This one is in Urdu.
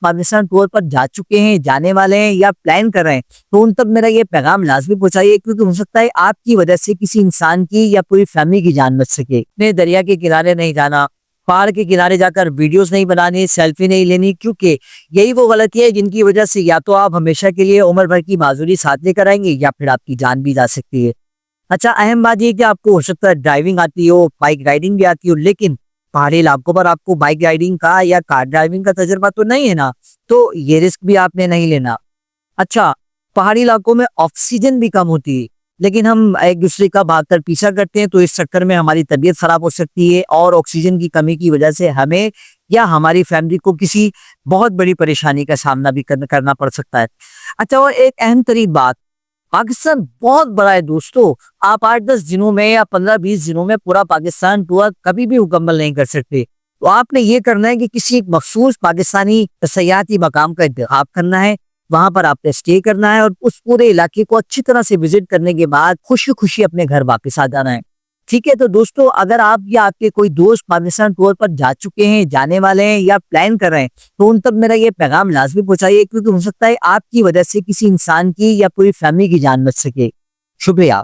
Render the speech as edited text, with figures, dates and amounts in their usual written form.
پاکستان ٹور پر جا چکے ہیں، جانے والے ہیں یا پلان کر رہے ہیں تو ان تک میرا یہ پیغام لازمی پہنچائیے، کیونکہ ہو سکتا ہے آپ کی وجہ سے کسی انسان کی یا پوری فیملی کی جان بچ سکے۔ نے دریا کے کنارے نہیں جانا، پہاڑ کے کنارے جا کر ویڈیوز نہیں بنانی، سیلفی نہیں لینی، کیونکہ یہی وہ غلطی ہے جن کی وجہ سے یا تو آپ ہمیشہ کے لیے عمر بھر کی معذوری ساتھ لے کر آئیں گے یا پھر آپ کی جان بھی جا سکتی ہے۔ اچھا، اہم بات یہ کہ آپ کو ہو سکتا ہے ڈرائیونگ آتی ہو، بائک رائیڈنگ بھی آتی ہو، لیکن پہاڑی علاقوں پر آپ کو بائک رائیڈنگ کا یا کار ڈرائیونگ کا تجربہ تو نہیں ہے نا، تو یہ رسک بھی آپ نے نہیں لینا۔ اچھا، پہاڑی علاقوں میں آکسیجن بھی کم ہوتی ہے، لیکن ہم ایک دوسرے کا بھاگ کر پیچھا کرتے ہیں، تو اس چکر میں ہماری طبیعت خراب ہو سکتی ہے اور آکسیجن کی کمی کی وجہ سے ہمیں یا ہماری فیملی کو کسی بہت بڑی پریشانی کا سامنا بھی کرنا پڑ سکتا ہے۔ اچھا، اور ایک اہم ترین بات، پاکستان بہت بڑا ہے دوستو، آپ 8-10 دنوں میں یا 15-20 دنوں میں پورا پاکستان ٹور کبھی بھی مکمل نہیں کر سکتے۔ تو آپ نے یہ کرنا ہے کہ کسی ایک مخصوص پاکستانی سیاحتی مقام کا انتخاب کرنا ہے، وہاں پر آپ نے اسٹے کرنا ہے اور اس پورے علاقے کو اچھی طرح سے وزٹ کرنے کے بعد خوشی خوشی اپنے گھر واپس آ جانا ہے۔ ٹھیک ہے، تو دوستو اگر آپ یا آپ کے کوئی دوست پاکستان ٹور پر جا چکے ہیں، جانے والے ہیں یا پلان کر رہے ہیں تو ان تک میرا یہ پیغام لازمی پہنچائیے، کیونکہ ہو سکتا ہے آپ کی وجہ سے کسی انسان کی یا پوری فیملی کی جان بچ سکے۔ شکریہ۔